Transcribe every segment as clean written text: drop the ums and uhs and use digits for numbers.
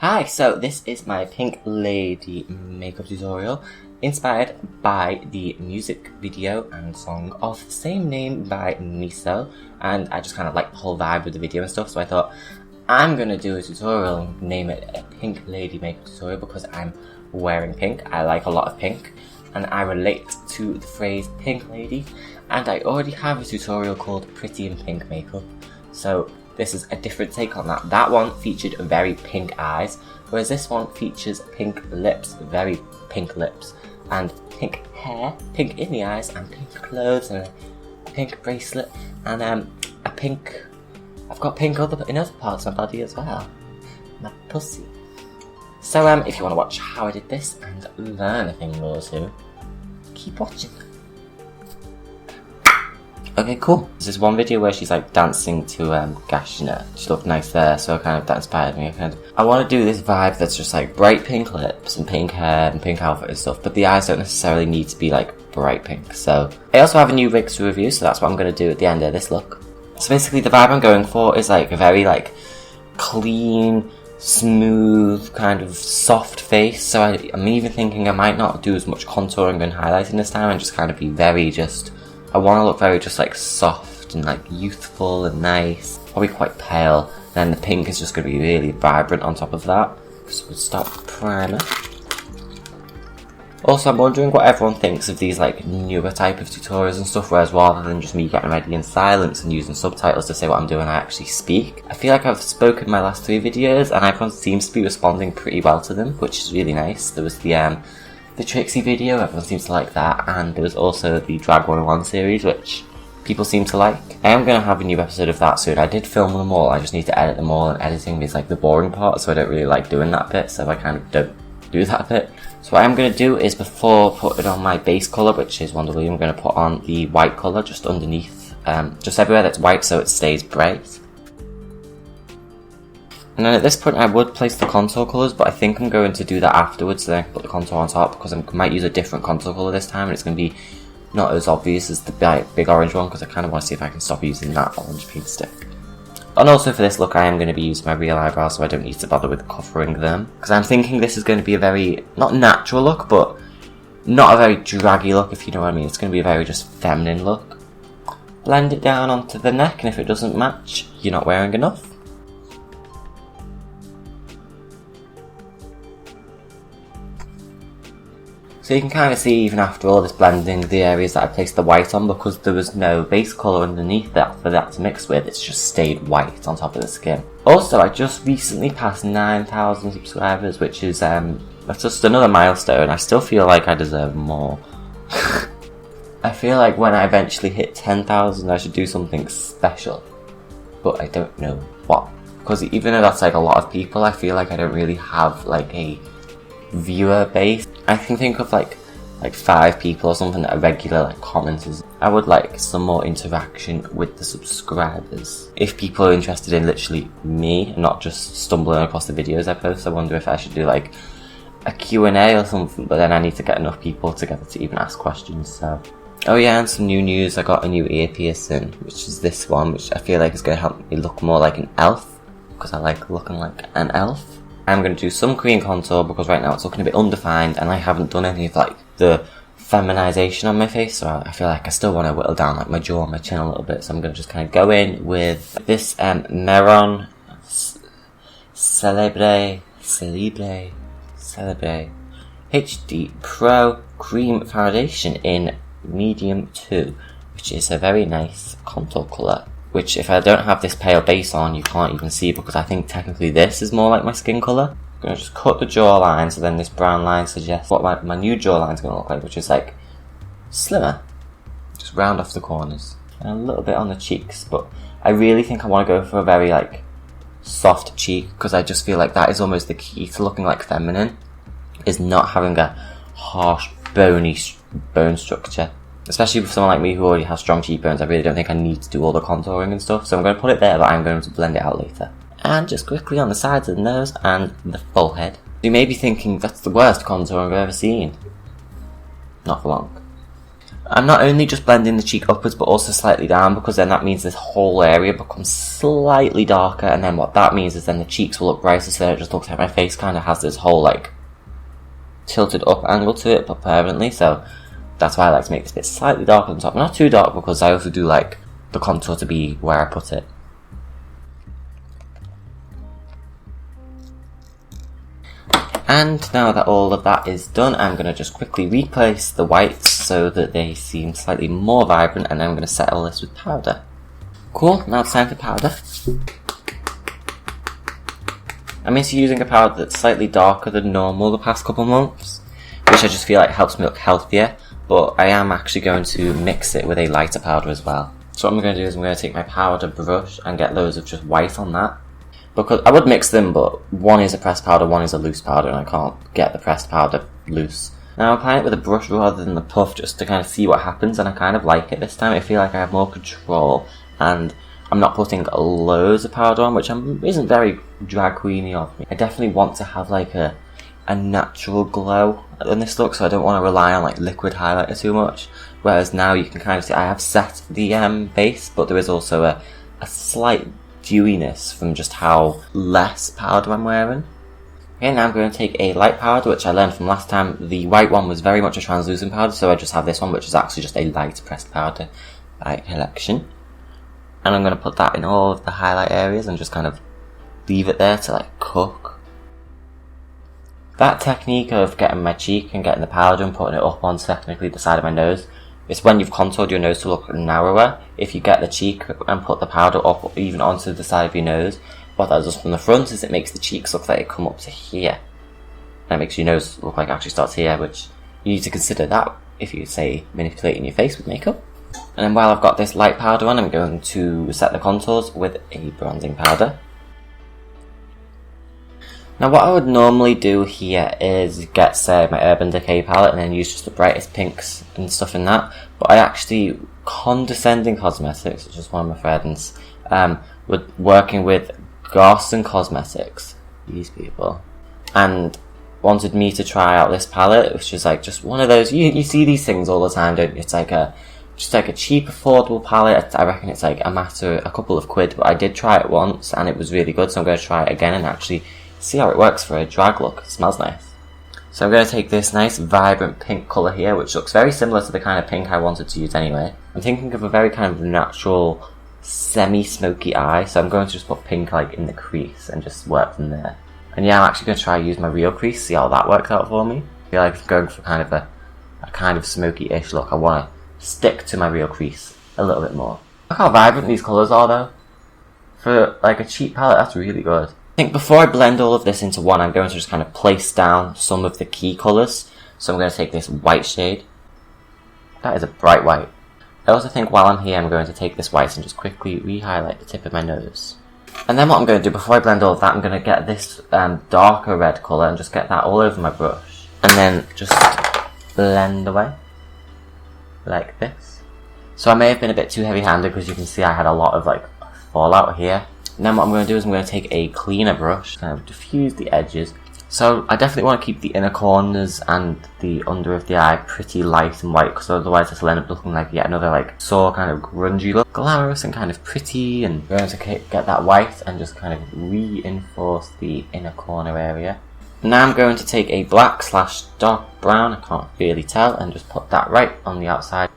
Hi, so this is my Pink Lady makeup tutorial inspired by the music video and song of the same name by MiSO, and I just kind of like the whole vibe of the video and stuff, so I thought I'm gonna do a tutorial and name it a Pink Lady makeup tutorial because I'm wearing pink. I like a lot of pink and I relate to the phrase Pink Lady, and I already have a tutorial called Pretty in Pink Makeup, so this is a different take on that. That one featured very pink eyes, whereas this one features pink lips, very pink lips, and pink hair, pink in the eyes, and pink clothes, and a pink bracelet, and I've got pink in other parts of my body as well. My pussy. So if you want to watch how I did this and learn a thing or two, keep watching. Okay, cool. There's this one video where she's like dancing to Cassandra. She looked nice there, so that inspired me. I want to do this vibe that's just like bright pink lips and pink hair and pink outfit and stuff, but the eyes don't necessarily need to be like bright pink. So I also have a new rig to review, so that's what I'm going to do at the end of this look. So basically the vibe I'm going for is like a very like clean, smooth, kind of soft face. So I'm even thinking I might not do as much contouring and highlighting this time and just kind of be very just... I want to look very just like soft and like youthful and nice, probably quite pale. Then the pink is just going to be really vibrant on top of that. So we'll start with the primer. Also, I'm wondering what everyone thinks of these like newer type of tutorials and stuff, whereas rather than just me getting ready in silence and using subtitles to say what I'm doing, I actually speak. I feel like I've spoken my last 3 videos and everyone seems to be responding pretty well to them, which is really nice. There was the Trixie video, everyone seems to like that, and there was also the Drag 101 series, which people seem to like. I am going to have a new episode of that soon. I did film them all, I just need to edit them all, and editing is like the boring part, so I don't really like doing that bit, so I kind of don't do that bit. So what I'm going to do is, before putting on my base colour, which is Wonder Wheel, I'm going to put on the white colour just underneath, just everywhere that's white so it stays bright. And then at this point I would place the contour colours, but I think I'm going to do that afterwards, so then I can put the contour on top, because I might use a different contour colour this time, and it's going to be not as obvious as the big orange one, because I kind of want to see if I can stop using that orange paint stick. And also for this look I am going to be using my real eyebrows, so I don't need to bother with covering them, because I'm thinking this is going to be a very, not natural look, but not a very draggy look, if you know what I mean. It's going to be a very just feminine look. Blend it down onto the neck, and if it doesn't match, you're not wearing enough. So you can kind of see, even after all this blending, the areas that I placed the white on, because there was no base colour underneath that for that to mix with, it's just stayed white on top of the skin. Also, I just recently passed 9,000 subscribers, which is, that's just another milestone. I still feel like I deserve more. I feel like when I eventually hit 10,000 I should do something special, but I don't know what. Because even though that's like a lot of people, I feel like I don't really have like a viewer base. I can think of like 5 people or something that are regular like commenters. I would like some more interaction with the subscribers. If people are interested in literally me and not just stumbling across the videos I post, I wonder if I should do like a Q&A or something, but then I need to get enough people together to even ask questions. So, oh yeah, and some new news, I got a new ear piercing, which is this one, which I feel like is going to help me look more like an elf, because I like looking like an elf. I'm going to do some cream contour because right now it's looking a bit undefined and I haven't done any of like the feminization on my face, so I feel like I still want to whittle down like my jaw and my chin a little bit, so I'm going to just kind of go in with this Meron Celebre HD Pro Cream Foundation in medium 2, which is a very nice contour colour, which if I don't have this pale base on, you can't even see, because I think technically this is more like my skin colour. I'm going to just cut the jawline, so then this brown line suggests what my new jawline is going to look like, which is like slimmer. Just round off the corners. And a little bit on the cheeks, but I really think I want to go for a very like soft cheek, because I just feel like that is almost the key to looking like feminine, is not having a harsh, bony bone structure. Especially with someone like me who already has strong cheekbones, I really don't think I need to do all the contouring and stuff, so I'm going to put it there, but I'm going to blend it out later. And just quickly on the sides of the nose and the full head. You may be thinking, that's the worst contouring I've ever seen. Not for long. I'm not only just blending the cheek upwards but also slightly down, because then that means this whole area becomes slightly darker, and then what that means is then the cheeks will look brighter, so it just looks like my face kind of has this whole like tilted up angle to it, but permanently. So that's why I like to make this bit slightly darker on top. Not too dark, because I also do like the contour to be where I put it. And now that all of that is done, I'm going to just quickly replace the whites so that they seem slightly more vibrant, and then I'm going to set all this with powder. Cool, now it's time for powder. I'm into using a powder that's slightly darker than normal the past couple months, which I just feel like helps me look healthier, but I am actually going to mix it with a lighter powder as well. So what I'm going to do is I'm going to take my powder brush and get loads of just white on that. Because I would mix them, but one is a pressed powder, one is a loose powder, and I can't get the pressed powder loose. Now I'm applying it with a brush rather than the puff, just to kind of see what happens, and I kind of like it this time. I feel like I have more control, and I'm not putting loads of powder on, which isn't very drag queeny of me. I definitely want to have like a natural glow in this look, so I don't want to rely on like liquid highlighter too much. Whereas now you can kind of see I have set the base, but there is also a slight dewiness from just how less powder I'm wearing. Okay, now I'm going to take a light powder, which I learned from last time. The white one was very much a translucent powder, so I just have this one, which is actually just a light pressed powder by Collection. And I'm going to put that in all of the highlight areas and just kind of leave it there to like cook. That technique of getting my cheek and getting the powder and putting it up on technically the side of my nose, it's when you've contoured your nose to look narrower. If you get the cheek and put the powder up even onto the side of your nose, what that does from the front is it makes the cheeks look like they come up to here. And it makes your nose look like it actually starts here, which you need to consider that if you say manipulating your face with makeup. And then while I've got this light powder on, I'm going to set the contours with a bronzing powder. Now what I would normally do here is get, say, my Urban Decay palette and then use just the brightest pinks and stuff in that. But I actually, Condescending Cosmetics, which is one of my friends, were working with Garson Cosmetics, these people, and wanted me to try out this palette, which is like just one of those, you see these things all the time, don't you? It's like just like a cheap, affordable palette. I reckon it's like a couple of quid, but I did try it once and it was really good, so I'm going to try it again and actually see how it works for a drag look. It smells nice. So I'm going to take this nice vibrant pink colour here, which looks very similar to the kind of pink I wanted to use anyway. I'm thinking of a very kind of natural, semi-smoky eye, so I'm going to just put pink like in the crease and just work from there. And yeah, I'm actually going to try and use my real crease, see how that works out for me. I feel like I'm going for kind of a kind of smoky-ish look. I want to stick to my real crease a little bit more. Look how vibrant these colours are though. For like a cheap palette, that's really good. I think before I blend all of this into one, I'm going to just kind of place down some of the key colours. So I'm going to take this white shade. That is a bright white. I also think while I'm here, I'm going to take this white and just quickly re-highlight the tip of my nose. And then what I'm going to do, before I blend all of that, I'm going to get this darker red colour and just get that all over my brush. And then just blend away. Like this. So I may have been a bit too heavy-handed because you can see I had a lot of like fallout here. And then what I'm going to do is I'm going to take a cleaner brush, kind of diffuse the edges. So I definitely want to keep the inner corners and the under of the eye pretty light and white, because otherwise this will end up looking like yet another like sore kind of grungy look. Glamorous and kind of pretty, and I'm going to get that white and just kind of reinforce the inner corner area. Now I'm going to take a black / dark brown, I can't really tell, and just put that right on the outside.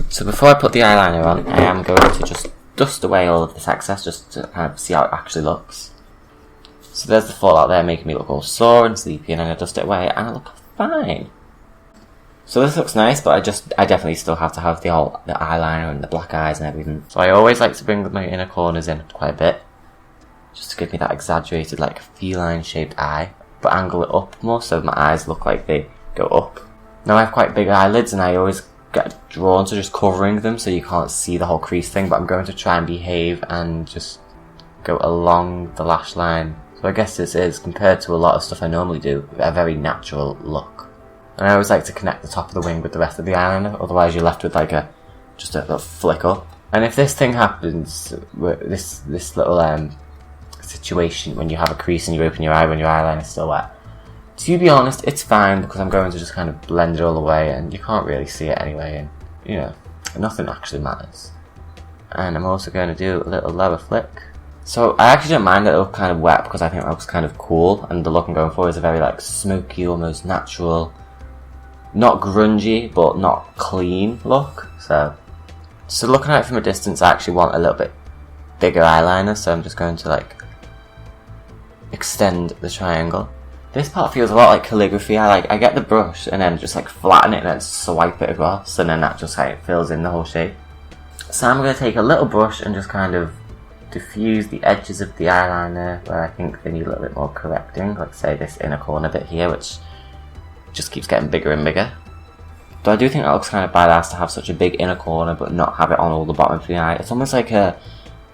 So before I put the eyeliner on, I am going to just dust away all of this excess just to kind of see how it actually looks. So there's the fallout there making me look all sore and sleepy, and then I dust it away and I look fine. So this looks nice, but I definitely still have to have the eyeliner and the black eyes and everything. So I always like to bring my inner corners in quite a bit, just to give me that exaggerated like feline shaped eye, but angle it up more so my eyes look like they go up. Now I have quite big eyelids and I always get drawn to just covering them so you can't see the whole crease thing, but I'm going to try and behave and just go along the lash line. So I guess this is, compared to a lot of stuff I normally do, a very natural look. And I always like to connect the top of the wing with the rest of the eyeliner, otherwise you're left with like just a little flick up. And if this thing happens, this little situation when you have a crease and you open your eye when your eyeliner is still wet, to be honest, it's fine because I'm going to just kind of blend it all away and you can't really see it anyway. And you know, nothing actually matters. And I'm also going to do a little lower flick. So I actually don't mind that it looks kind of wet because I think that looks kind of cool, and the look I'm going for is a very like smoky, almost natural, not grungy but not clean look. So looking at it from a distance, I actually want a little bit bigger eyeliner, so I'm just going to like extend the triangle. This part feels a lot like calligraphy. I get the brush and then just like flatten it and then swipe it across, and then that just like fills in the whole shape. So I'm going to take a little brush and just kind of diffuse the edges of the eyeliner where I think they need a little bit more correcting, like say this inner corner bit here, which just keeps getting bigger and bigger. So I do think that looks kind of badass to have such a big inner corner but not have it on all the bottom of the eye. It's almost like a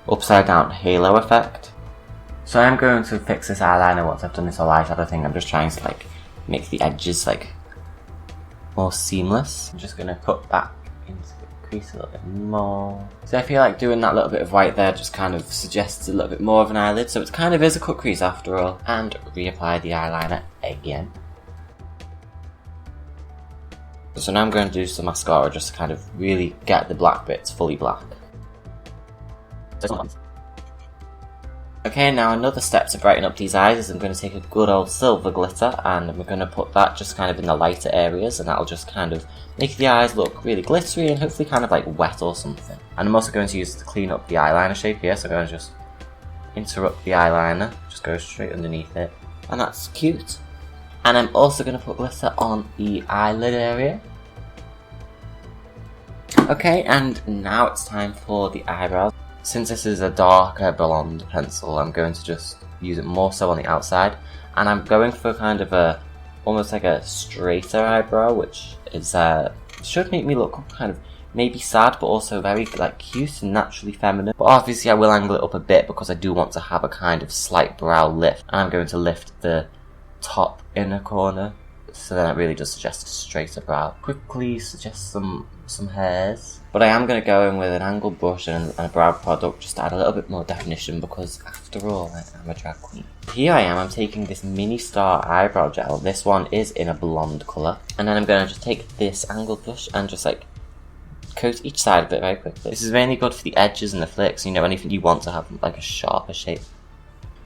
upside down halo effect. So I'm going to fix this eyeliner once I've done this whole eyeshadow thing. I'm just trying to like make the edges like more seamless. I'm just going to cut back into the crease a little bit more. So I feel like doing that little bit of white there just kind of suggests a little bit more of an eyelid, so it kind of is a cut crease after all. And reapply the eyeliner again. So now I'm going to do some mascara just to kind of really get the black bits fully black. Okay, now another step to brighten up these eyes is I'm going to take a good old silver glitter and we're going to put that just kind of in the lighter areas, and that'll just kind of make the eyes look really glittery and hopefully kind of like wet or something. And I'm also going to use it to clean up the eyeliner shape here, so I'm going to just interrupt the eyeliner, just go straight underneath it, and that's cute. And I'm also going to put glitter on the eyelid area. Okay, and now it's time for the eyebrows. Since this is a darker blonde pencil, I'm going to just use it more so on the outside. And I'm going for kind of a, almost like a straighter eyebrow, which is should make me look kind of maybe sad, but also very like cute and naturally feminine. But obviously I will angle it up a bit because I do want to have a kind of slight brow lift. And I'm going to lift the top inner corner, so then it really does suggest a straighter brow. Quickly suggest some hairs, but I am going to go in with an angled brush and a brow product just to add a little bit more definition, because after all I am a drag queen. Here I am, I'm taking this mini star eyebrow gel. This one is in a blonde colour, and then I'm going to just take this angled brush and just like coat each side of it very quickly. This is mainly good for the edges and the flicks, you know, anything you want to have like a sharper shape.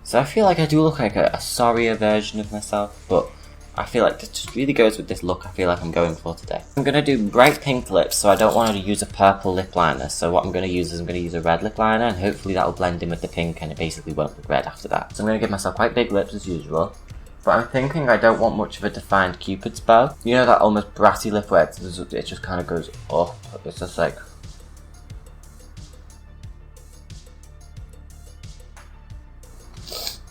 So I feel like I do look like a sorrier version of myself, but I feel like this just really goes with this look I feel like I'm going for today. I'm going to do bright pink lips, so I don't want to use a purple lip liner. So what I'm going to use is I'm going to use a red lip liner, and hopefully that will blend in with the pink and it basically won't look red after that. So I'm going to give myself quite big lips as usual. But I'm thinking I don't want much of a defined cupid's bow. You know that almost bratty lip where it just kind of goes up. It's just like...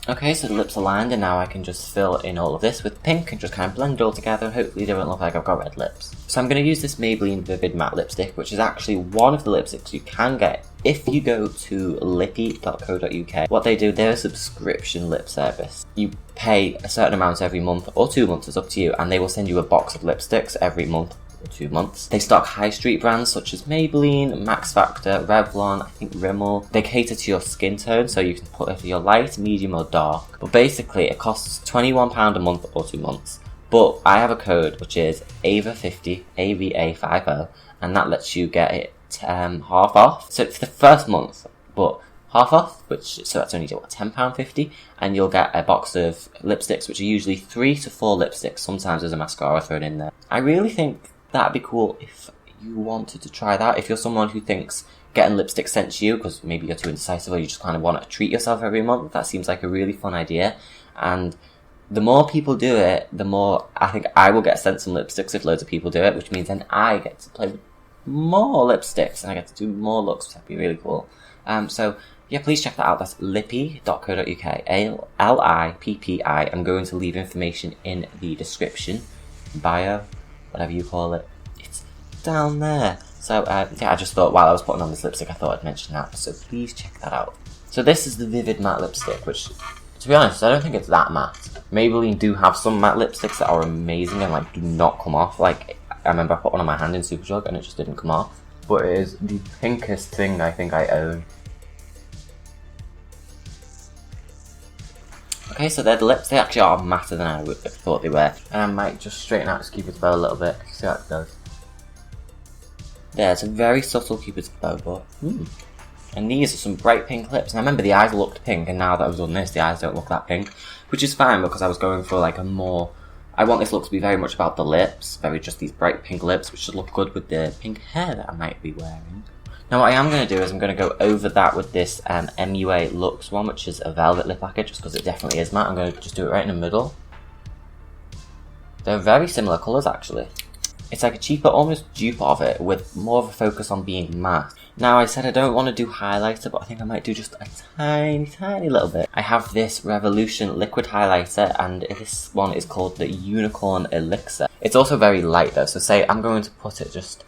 Okay, so the lips are lined, and now I can just fill in all of this with pink and just kind of blend it all together, and hopefully they won't look like I've got red lips. So I'm going to use this Maybelline Vivid Matte Lipstick, which is actually one of the lipsticks you can get if you go to lippy.co.uk. What they do, they're a subscription lip service. You pay a certain amount every month, or 2 months, it's up to you, and they will send you a box of lipsticks every month. 2 months. They stock high street brands such as Maybelline, Max Factor, Revlon, I think Rimmel. They cater to your skin tone, so you can put if you're light, medium or dark. But basically it costs £21 a month or 2 months. But I have a code which is AVA50, AVA50, and that lets you get it half off. So for the first month, but half off, so that's only what, £10.50, and you'll get a box of lipsticks, which are usually 3 to 4 lipsticks. Sometimes there's a mascara thrown in there. I really think that'd be cool if you wanted to try that. If you're someone who thinks getting lipstick sent to you, because maybe you're too indecisive or you just kind of want to treat yourself every month, that seems like a really fun idea. And the more people do it, the more I think I will get sent some lipsticks if loads of people do it, which means then I get to play with more lipsticks and I get to do more looks, which would be really cool. So yeah, please check that out. That's lippy.co.uk, L-I-P-P-I. I'm going to leave information in the description, bio, whatever you call it. It's down there. So yeah, I just thought while I was putting on this lipstick, I thought I'd mention that. So please check that out. So this is the Vivid Matte Lipstick, which, to be honest, I don't think it's that matte. Maybelline do have some matte lipsticks that are amazing and like do not come off. Like, I remember I put one on my hand in Superdrug and it just didn't come off. But it is the pinkest thing I think I own. Okay, so they're the lips. They actually are matter than I would have thought they were. And I might just straighten out this cupid's bow a little bit. See how it goes. There's a very subtle Cupid's bow, but and these are some bright pink lips. And I remember the eyes looked pink, and now that I've done this, the eyes don't look that pink, which is fine because I was going for like a more. I want this look to be very much about the lips, very just these bright pink lips, which should look good with the pink hair that I might be wearing. Now what I am going to do is I'm going to go over that with this MUA Luxe one, which is a velvet lip lacquer, just because it definitely is matte. I'm going to just do it right in the middle. They're very similar colours actually. It's like a cheaper, almost dupe of it, with more of a focus on being matte. Now I said I don't want to do highlighter, but I think I might do just a tiny little bit. I have this Revolution liquid highlighter, and this one is called the Unicorn Elixir. It's also very light though, so say I'm going to put it just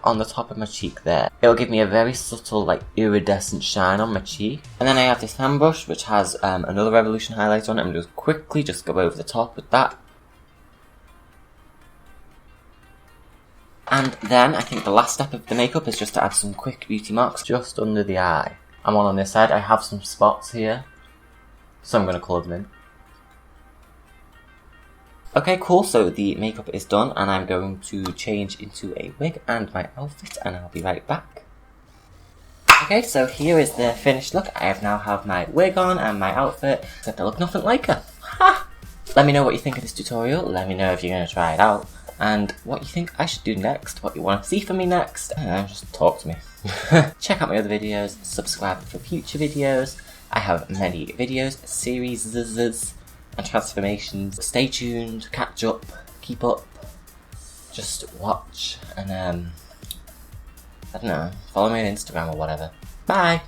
on the top of my cheek there. It'll give me a very subtle, like, iridescent shine on my cheek. And then I have this fan brush, which has another Revolution highlighter on it. I'm just quickly just go over the top with that. And then I think the last step of the makeup is just to add some quick beauty marks just under the eye. And one on this side, I have some spots here, so I'm going to colour them in. Okay, cool, so the makeup is done and I'm going to change into a wig and my outfit and I'll be right back. Okay, so here is the finished look. I now have my wig on and my outfit, except I look nothing like her. Ha! Let me know what you think of this tutorial, let me know if you're going to try it out, and what you think I should do next, what you want to see from me next. I don't know, just talk to me. Check out my other videos, subscribe for future videos. I have many videos, series, and transformations. Stay tuned, catch up, keep up, just watch, and I don't know, follow me on Instagram or whatever. Bye!